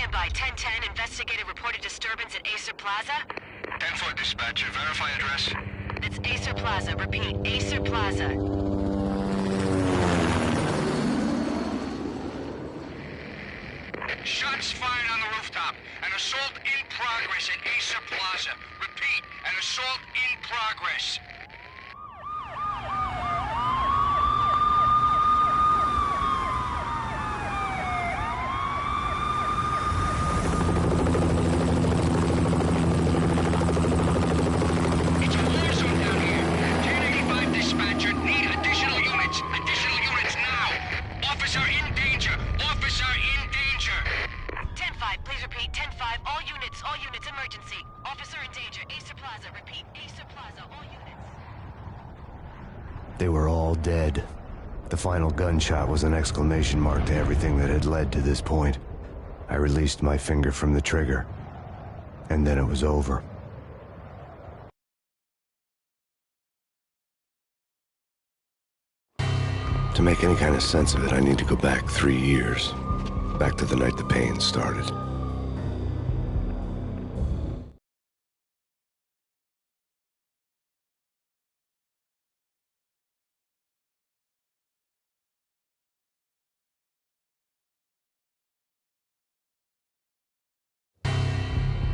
Stand by. 1010, investigated reported disturbance at Acer Plaza. 10-4 dispatcher, verify address. It's Acer Plaza. Repeat, Acer Plaza. Shots fired on the rooftop. An assault in progress at Acer Plaza. Repeat, an assault in progress. It's a war zone down here. 1085 dispatcher, need additional units. Additional units now. Officer in danger. Officer in danger. 10-5, please repeat. 10-5, all units, emergency. Officer in danger, Acer Plaza. Repeat, Acer Plaza, all units. They were all dead. The final gunshot was an exclamation mark to everything that had led to this point. I released my finger from the trigger, and then it was over. To make any kind of sense of it, I need to go back 3 years. Back to the night the Payne started.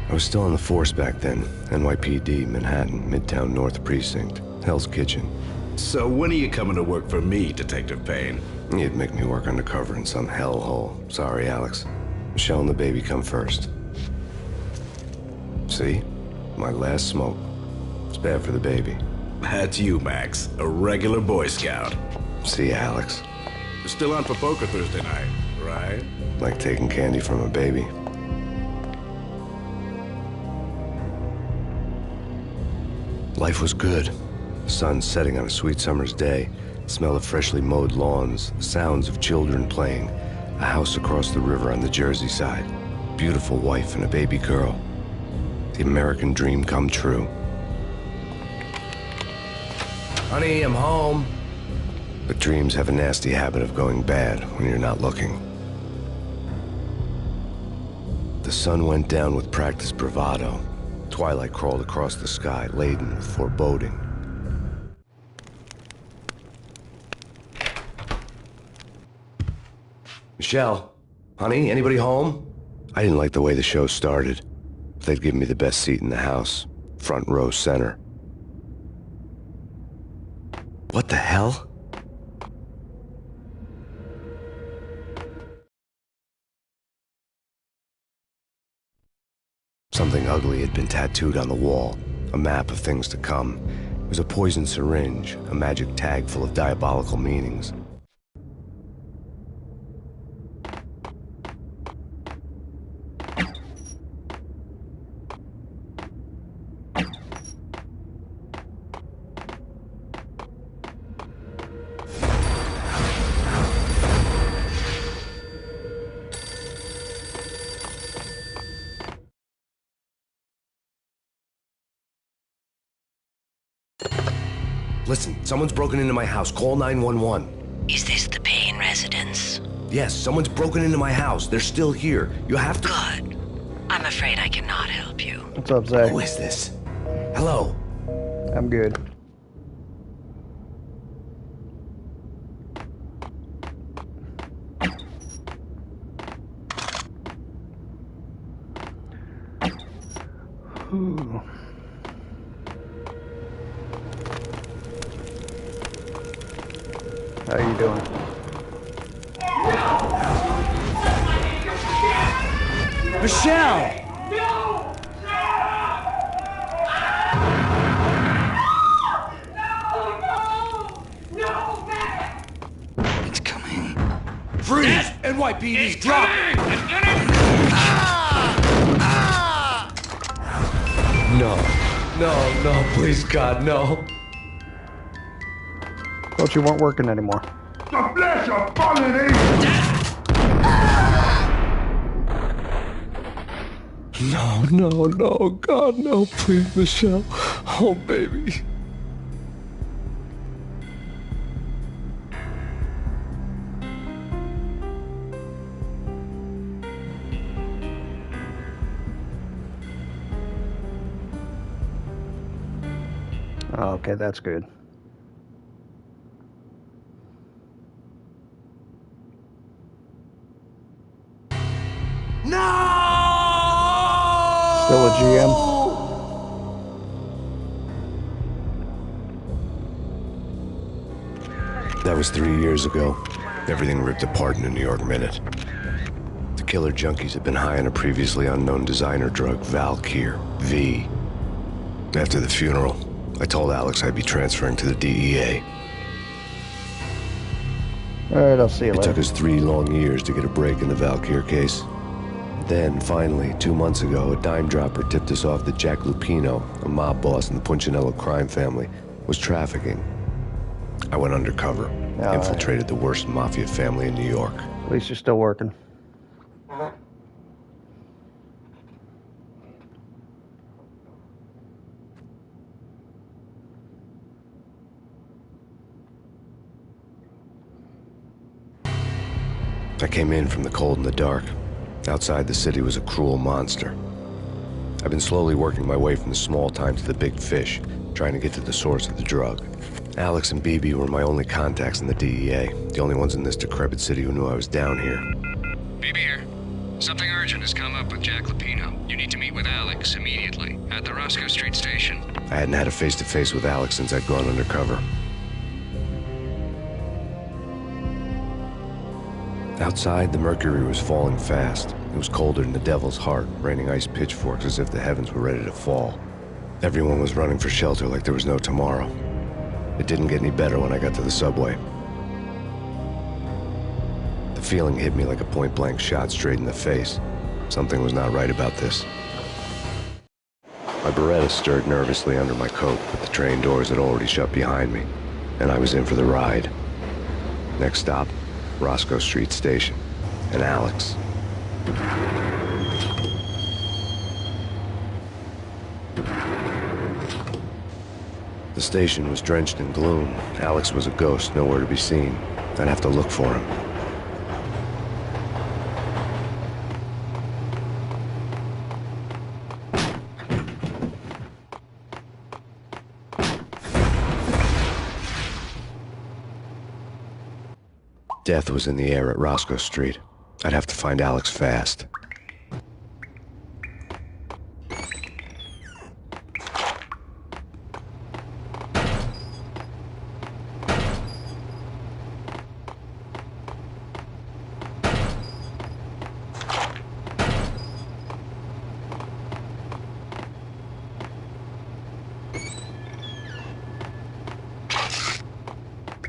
I was still on the force back then. NYPD, Manhattan, Midtown North Precinct, Hell's Kitchen. So when are you coming to work for me, Detective Payne? You'd make me work undercover in some hellhole. Sorry, Alex. Michelle and the baby come first. See? My last smoke. It's bad for the baby. That's you, Max. A regular Boy Scout. See, Alex. You're still on for poker Thursday night, right? Like taking candy from a baby. Life was good. The sun setting on a sweet summer's day, the smell of freshly mowed lawns, the sounds of children playing, a house across the river on the Jersey side, beautiful wife and a baby girl. The American dream come true. Honey, I'm home. But dreams have a nasty habit of going bad when you're not looking. The sun went down with practiced bravado. Twilight crawled across the sky, laden with foreboding. Michelle, honey, anybody home? I didn't like the way the show started. They'd given me the best seat in the house, front row center. What the hell? Something ugly had been tattooed on the wall, a map of things to come. It was a poison syringe, a magic tag full of diabolical meanings. Listen, someone's broken into my house. Call 911. Is this the Payne residence? Yes, someone's broken into my house. They're still here. You have to... Good. I'm afraid I cannot help you. What's up, Zach? Who is this? Hello? I'm good. Ooh. How you doing? Michelle! It's coming. Freeze! NYPD, drop! No, please, God, no. Thought you weren't working anymore. The flesh of fallen angels! No, God, no, please, Michelle. Oh, baby. Oh, okay, that's good. No! Still a GM? That was 3 years ago. Everything ripped apart in a New York minute. The killer junkies had been high on a previously unknown designer drug, Valkyr, V. After the funeral, I told Alex I'd be transferring to the DEA. Alright, I'll see you It later. took us 3 long years to get a break in the Valkyr case. Then, finally, 2 months ago, a dime dropper tipped us off that Jack Lupino, a mob boss in the Punchinello crime family, was trafficking. I went undercover, infiltrated the worst mafia family in New York. At least you're still working. I came in from the cold and the dark. Outside, the city was a cruel monster. I've been slowly working my way from the small time to the big fish, trying to get to the source of the drug. Alex and BB were my only contacts in the DEA, the only ones in this decrepit city who knew I was down here. BB here. Something urgent has come up with Jack Lupino. You need to meet with Alex immediately at the Roscoe Street station. I hadn't had a face-to-face with Alex since I'd gone undercover. Outside, the mercury was falling fast. It was colder than the devil's heart, raining ice pitchforks as if the heavens were ready to fall. Everyone was running for shelter like there was no tomorrow. It didn't get any better when I got to the subway. The feeling hit me like a point-blank shot straight in the face. Something was not right about this. My Beretta stirred nervously under my coat, but the train doors had already shut behind me, and I was in for the ride. Next stop, Roscoe Street Station, and Alex. The station was drenched in gloom. Alex was a ghost, nowhere to be seen. I'd have to look for him. Death was in the air at Roscoe Street. I'd have to find Alex fast.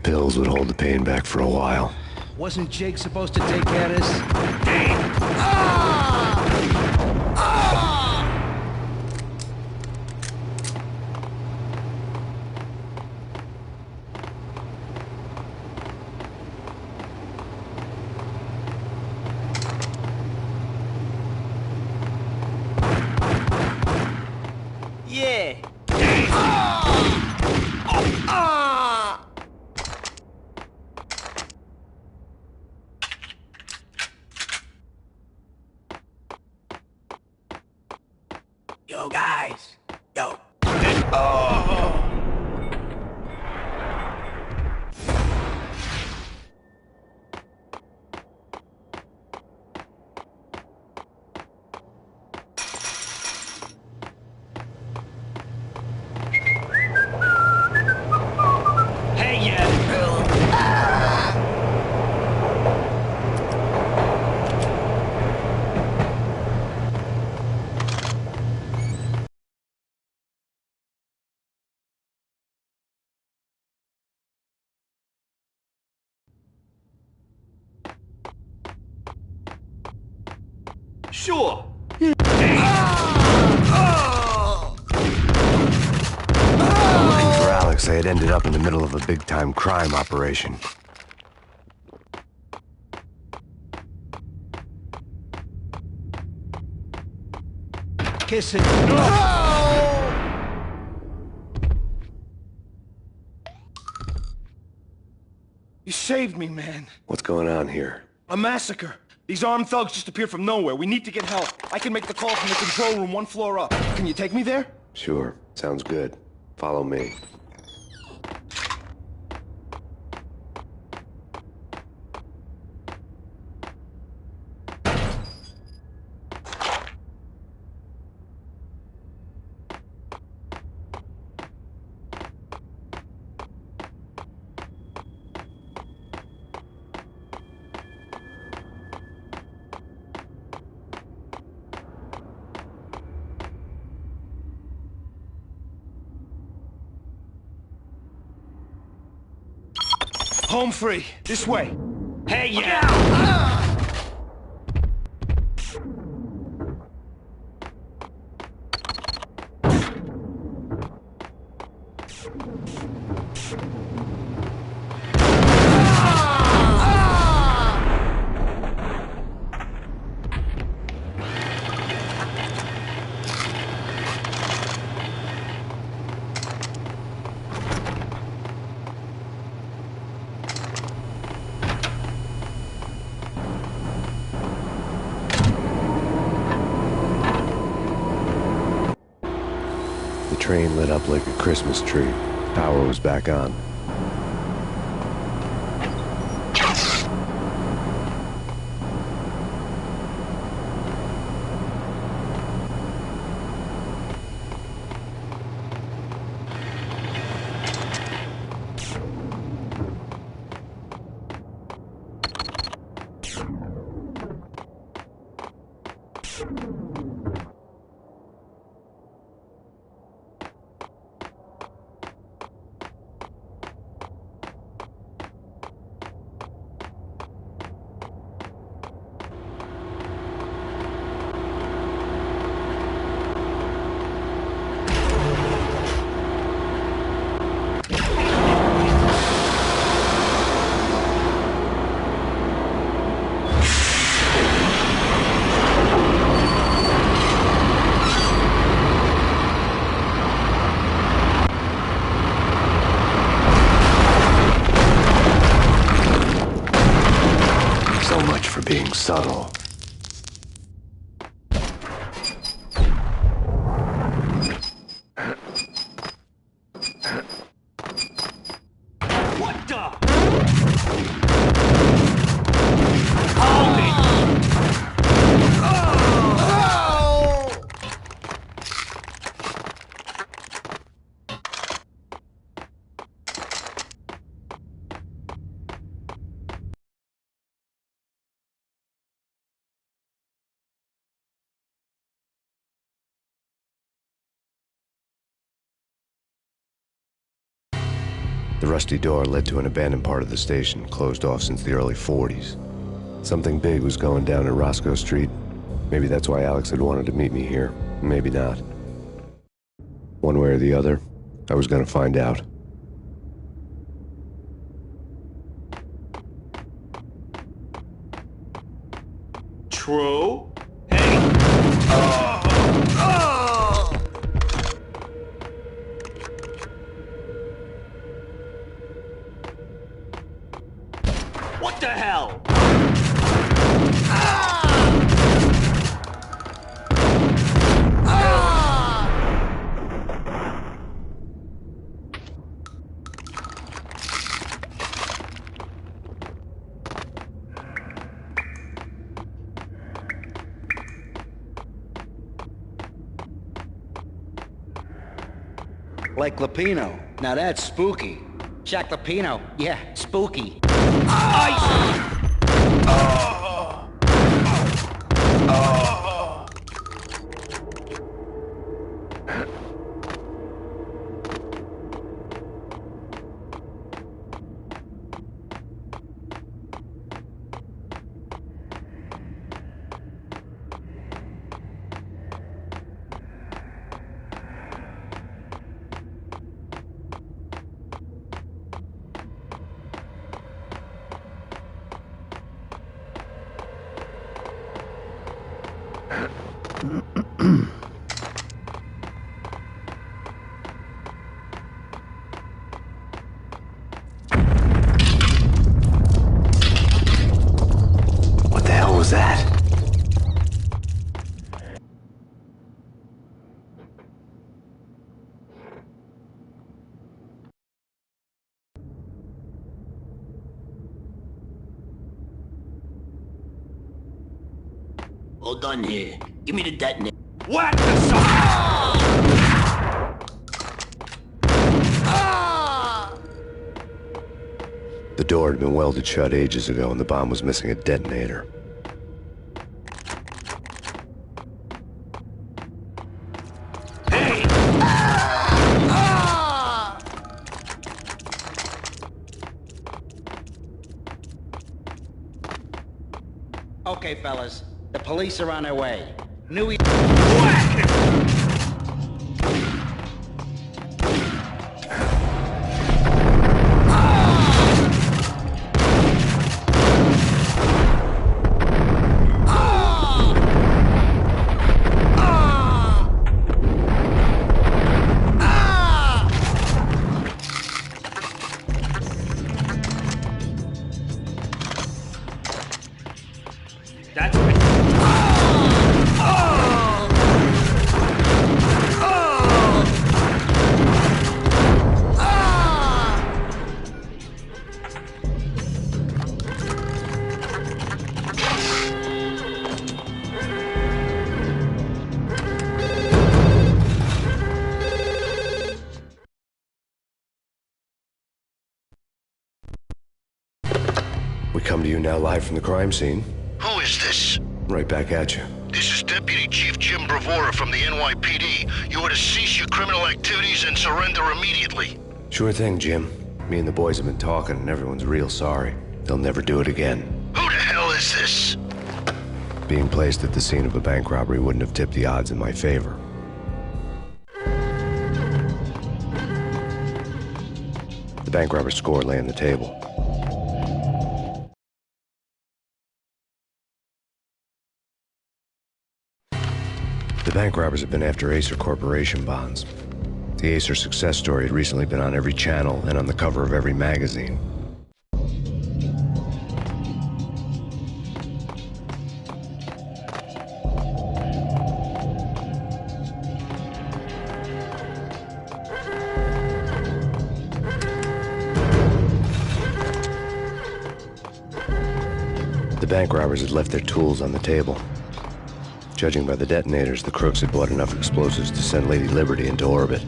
Pills would hold the pain back for a while. Wasn't Jake supposed to take care of this? Yeah. Yo, guys. Yo. Hey, yeah. Sure. Looking for Alex, I had ended up in the middle of a big-time crime operation. Kiss it. You saved me, man. What's going on here? A massacre. These armed thugs just appeared from nowhere. We need to get help. I can make the call from the control room 1 floor up. Can you take me there? Sure, sounds good. Follow me. Home free. This way. Hey, yeah! The train lit up like a Christmas tree. Power was back on. So much for being subtle. What the? Hold it! The rusty door led to an abandoned part of the station, closed off since the early 40s. Something big was going down at Roscoe Street. Maybe that's why Alex had wanted to meet me here. Maybe not. One way or the other, I was gonna find out. True? Hey! What the hell? Like Lapino. Now that's spooky. Jack Lapino. Yeah, spooky. What the hell was that? All done here. Give me the detonator. What the sucker? The door had been welded shut ages ago and the bomb was missing a detonator. Okay, fellas. The police are on their way. Knew he... That's right. We come to you now live from the crime scene. Who is this? Right back at you. This is Deputy Chief Jim Bravura from the NYPD. You are to cease your criminal activities and surrender immediately. Sure thing, Jim. Me and the boys have been talking, and everyone's real sorry. They'll never do it again. Who the hell is this? Being placed at the scene of a bank robbery wouldn't have tipped the odds in my favor. The bank robber's score lay on the table. The bank robbers have been after Acer Corporation bonds. The Acer success story had recently been on every channel and on the cover of every magazine. The bank robbers had left their tools on the table. Judging by the detonators, the crooks had bought enough explosives to send Lady Liberty into orbit.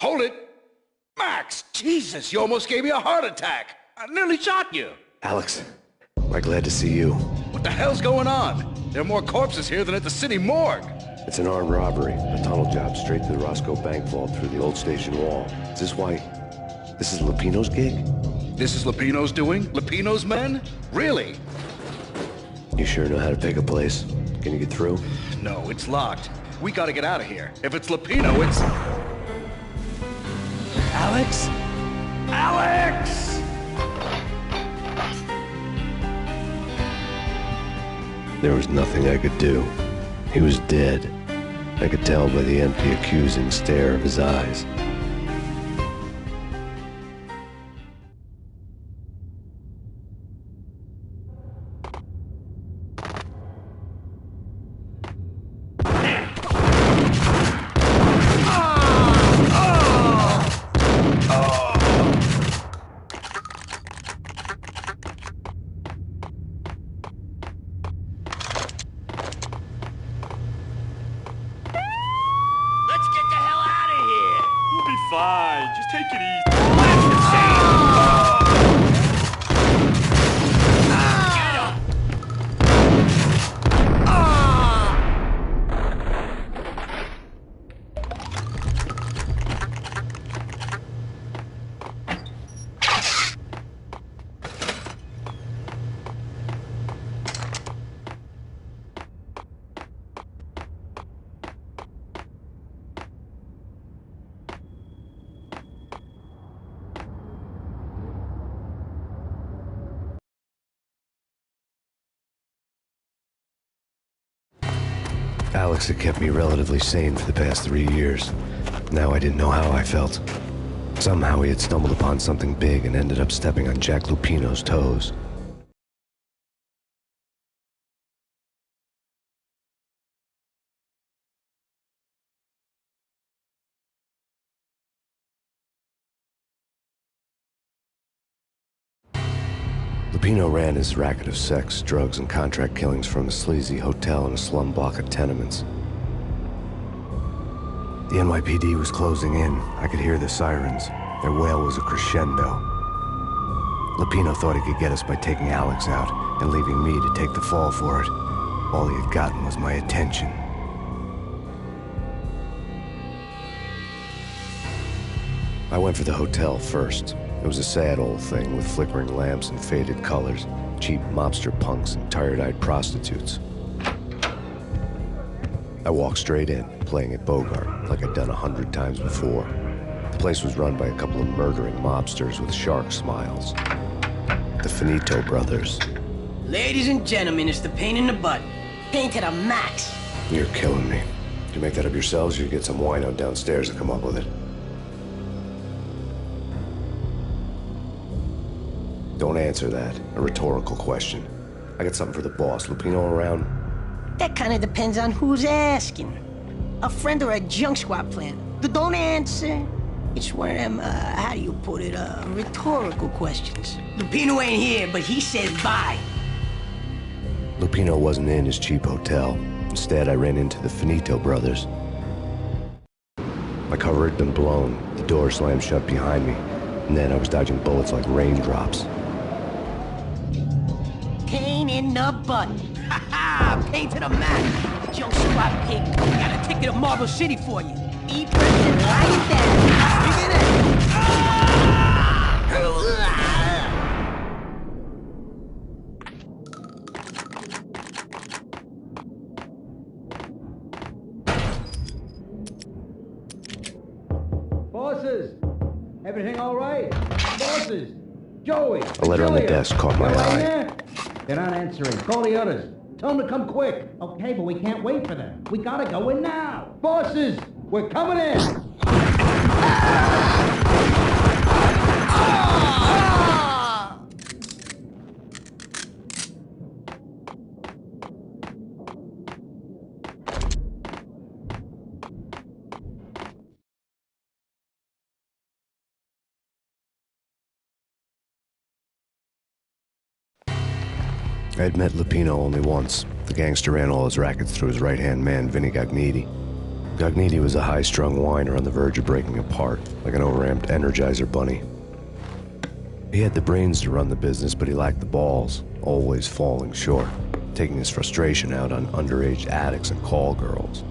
Hold it! Max! Jesus, you almost gave me a heart attack! I nearly shot you! Alex, we're glad to see you. What the hell's going on? There are more corpses here than at the city morgue! It's an armed robbery, a tunnel job straight to the Roscoe Bank vault through the old station wall. Is this why... this is Lupino's gig? This is Lupino's doing? Lupino's men? Really? You sure know how to pick a place. Can you get through? No, it's locked. We gotta get out of here. If it's Lupino, it's... Alex? Alex! There was nothing I could do. He was dead. I could tell by the empty, accusing stare of his eyes. Fine, just take it easy. Alex had kept me relatively sane for the past 3 years. Now I didn't know how I felt. Somehow he had stumbled upon something big and ended up stepping on Jack Lupino's toes. Lupino ran his racket of sex, drugs, and contract killings from a sleazy hotel in a slum block of tenements. The NYPD was closing in. I could hear the sirens. Their wail was a crescendo. Lupino thought he could get us by taking Alex out and leaving me to take the fall for it. All he had gotten was my attention. I went for the hotel first. It was a sad old thing with flickering lamps and faded colors, cheap mobster punks and tired-eyed prostitutes. I walked straight in, playing at Bogart, like I'd done 100 times before. The place was run by a couple of murdering mobsters with shark smiles. The Finito brothers. Ladies and gentlemen, it's the Payne in the butt. Payne to the max. You're killing me. Did you make that up yourselves, or you get some wino downstairs to come up with it? Don't answer that. A rhetorical question. I got something for the boss. Lupino around? That kind of depends on who's asking. A friend or a junk squad plan. Don't answer. It's one of them, how do you put it, rhetorical questions. Lupino ain't here, but he says bye. Lupino wasn't in his cheap hotel. Instead, I ran into the Finito brothers. My cover had been blown. The door slammed shut behind me. And then I was dodging bullets like raindrops. Payne in the butt. Ha ha! Payne to the max. Junk squad pig. Got a ticket to Marble City for you. Eat first and lie it down. Look at Bosses! Everything all right? Bosses! Joey! A letter on the desk caught my eye. They're not answering. Call the others. Tell them to come quick. Okay, but we can't wait for them. We gotta go in now. Bosses! We're coming in! I had met Lupino only once. The gangster ran all his rackets through his right-hand man, Vinny Gagniti. Gagniti was a high-strung whiner on the verge of breaking apart, like an overamped Energizer bunny. He had the brains to run the business, but he lacked the balls, always falling short, taking his frustration out on underage addicts and call girls.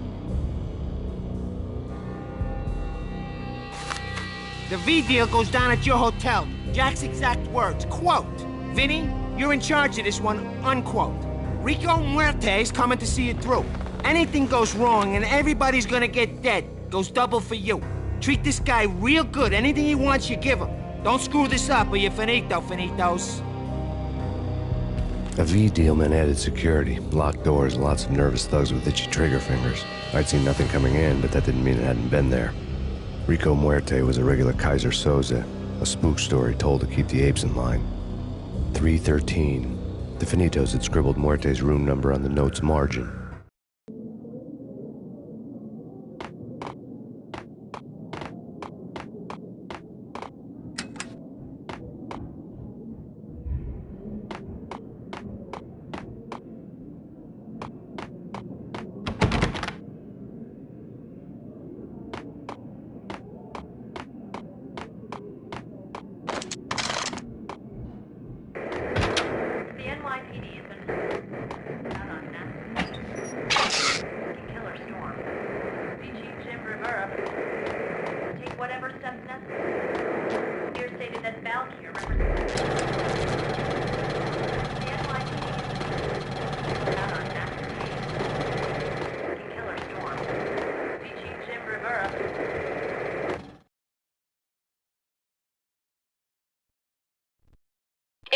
The V deal goes down at your hotel. Jack's exact words, quote, "Vinny, you're in charge of this one," unquote. Rico Muerte's coming to see it through. Anything goes wrong and everybody's gonna get dead. Goes double for you. Treat this guy real good. Anything he wants, you give him. Don't screw this up or you're finito, finitos. A V deal meant added security, locked doors, and lots of nervous thugs with itchy trigger fingers. I'd seen nothing coming in, but that didn't mean it hadn't been there. Rico Muerte was a regular Kaiser Soze, a spook story told to keep the apes in line. 313. The Finitos had scribbled Muerte's room number on the note's margin.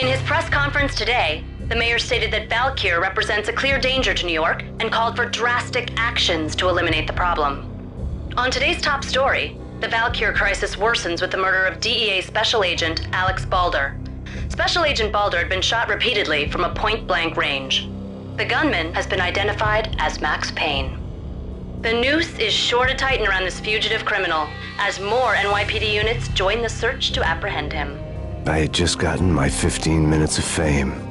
In his press conference today, The mayor stated that Valkyr represents a clear danger to New York and called for drastic actions to eliminate the problem. On today's top story, the Valkyr crisis worsens with the murder of DEA Special Agent Alex Balder. Special Agent Balder had been shot repeatedly from a point-blank range. The gunman has been identified as Max Payne. The noose is sure to tighten around this fugitive criminal as more NYPD units join the search to apprehend him. I had just gotten my 15 minutes of fame.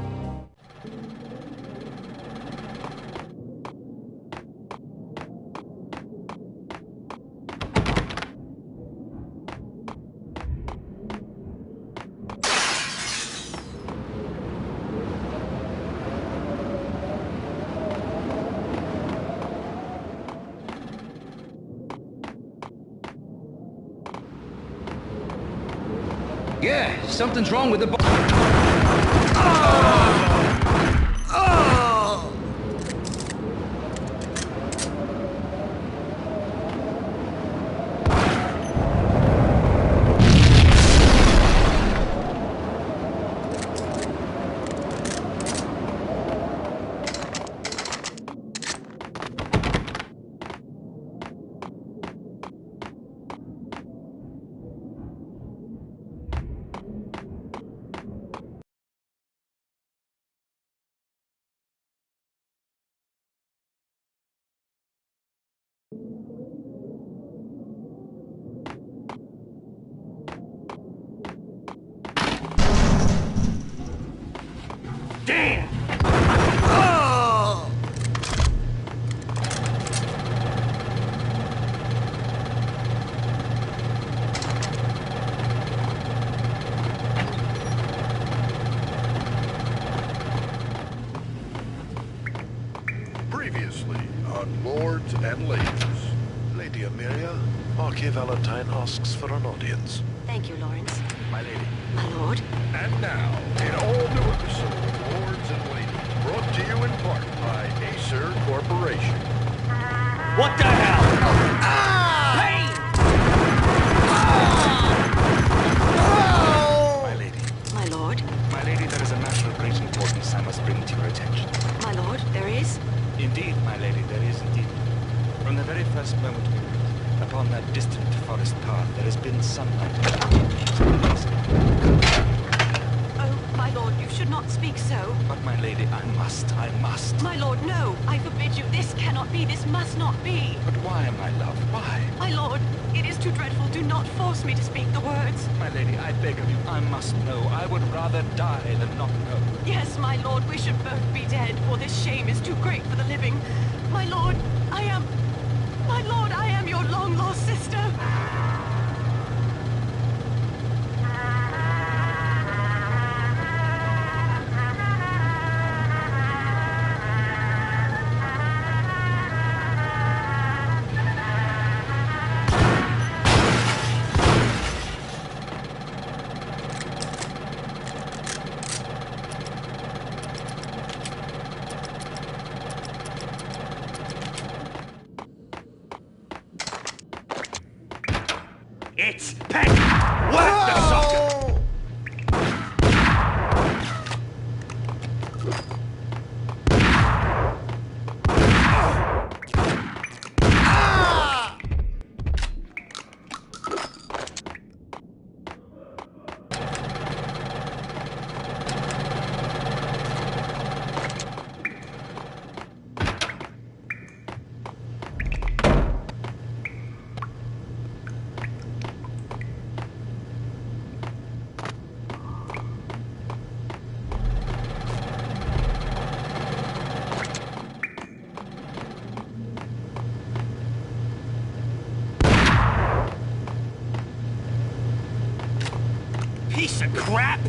Yeah, something's wrong with the Damn! Previously on Lords and Ladies. Lady Amelia, Marquis Valentine asks for an audience. Thank you, Lawrence. My lady. My lord. And now, an all-new episode of Lords and Ladies, brought to you in part by Acer Corporation. What the hell? Payne! My lady. My lord. My lady, there is a matter of great importance I must bring to your attention. My lord, there is? Indeed, my lady, there is indeed. From the very first moment we met, upon that distant forest path, there has been sunlight. Oh, my lord, you should not speak so. But my lady, I must. My lord, no. I forbid you. This cannot be. This must not be. But why, my love, why? My lord, it is too dreadful. Do not force me to speak the words. My lady, I beg of you, I must know. I would rather die than not know. Yes, my lord, we should both be dead, for this shame is too great for the living. My lord, I am your long-lost sister. It's Payne! What the sucker? Piece of crap!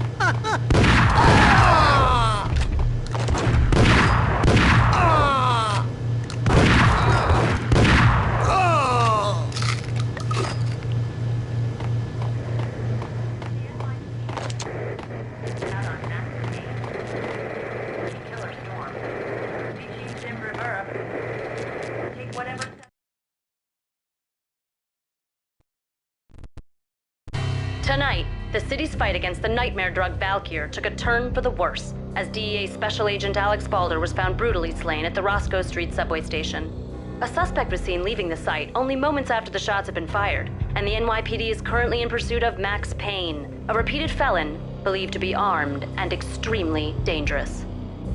Tonight, The city's fight against the nightmare drug Valkyr took a turn for the worse, as DEA Special Agent Alex Balder was found brutally slain at the Roscoe Street subway station. A suspect was seen leaving the site only moments after the shots had been fired, and the NYPD is currently in pursuit of Max Payne, a repeated felon believed to be armed and extremely dangerous.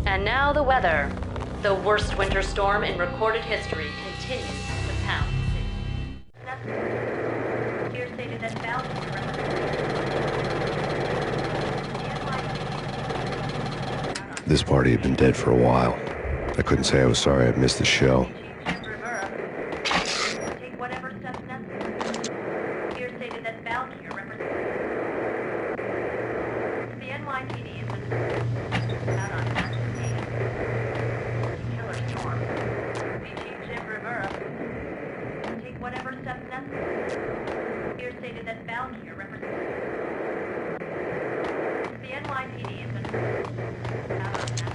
And now the weather. The worst winter storm in recorded history continues to pound the city. Here stated that Valkyr This party had been dead for a while. I couldn't say I was sorry I'd missed the show. Take whatever steps necessary. Here stated that Valkyr represents the NYPD has been out on Max Payne. Killer storm. The Chief Jim Rivera. Take whatever steps necessary. Here stated that Valkyr represents the NYPD has been out on Max Payne.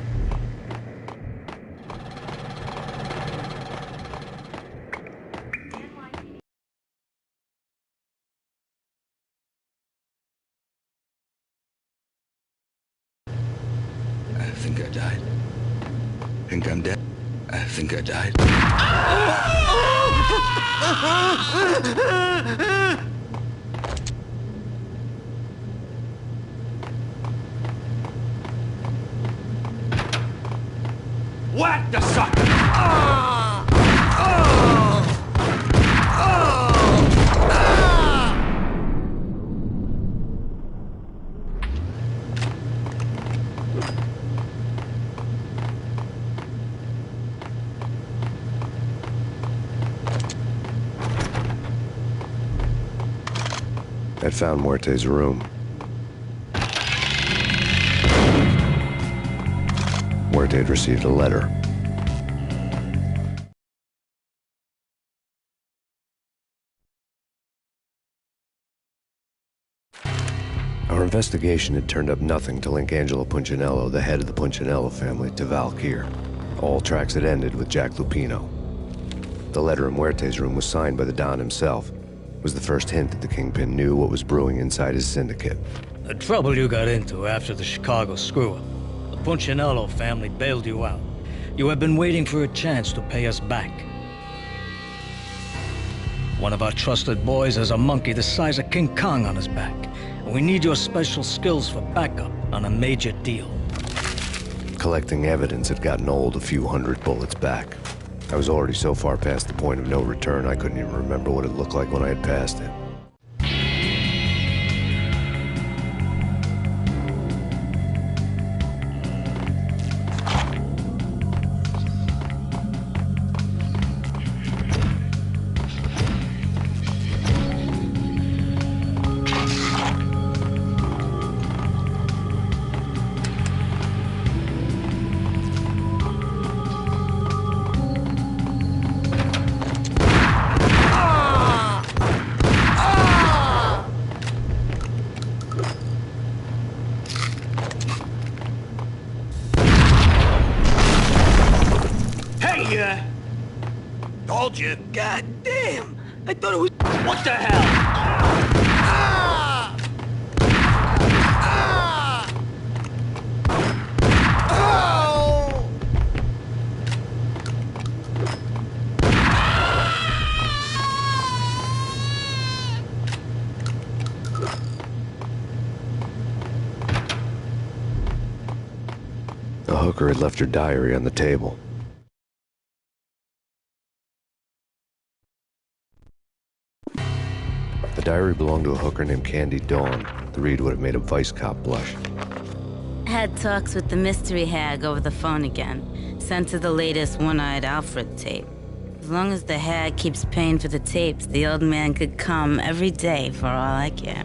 I think I died. Think I'm dead. I think I died. Whack the sucker! I'd found Muerte's room. Muerte had received a letter. Our investigation had turned up nothing to link Angelo Punchinello, the head of the Punchinello family, to Valkyr. All tracks had ended with Jack Lupino. The letter in Muerte's room was signed by the Don himself. It was the first hint that the Kingpin knew what was brewing inside his syndicate. The trouble you got into after the Chicago screw-up. The Punchinello family bailed you out. You have been waiting for a chance to pay us back. One of our trusted boys has a monkey the size of King Kong on his back. And we need your special skills for backup on a major deal. Collecting evidence had gotten old a few hundred bullets back. I was already so far past the point of no return, I couldn't even remember what it looked like when I had passed it. Told you. God damn! I thought it was... What the hell? The hooker had left her diary on the table. The diary belonged to a hooker named Candy Dawn. The read would have made a vice cop blush. Had talks with the mystery hag over the phone again. Sent her the latest One-Eyed Alfred tape. As long as the hag keeps paying for the tapes, the old man could come every day for all I care.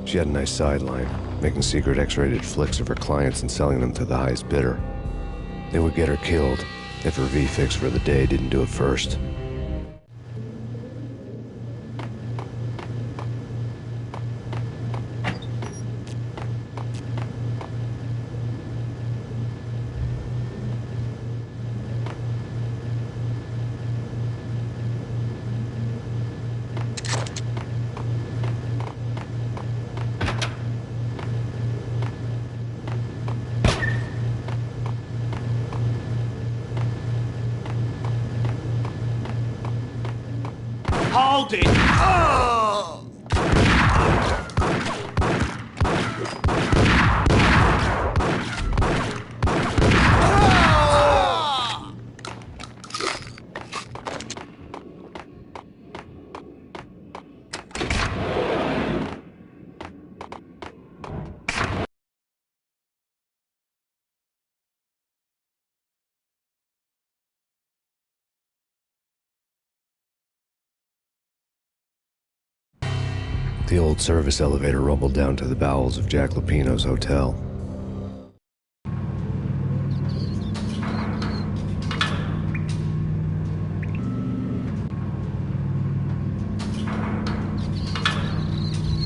She had a nice sideline, making secret X-rated flicks of her clients and selling them to the highest bidder. They would get her killed if her V-fix for the day didn't do it first. hold it! Oh! The old service elevator rumbled down to the bowels of Jack Lupino's hotel.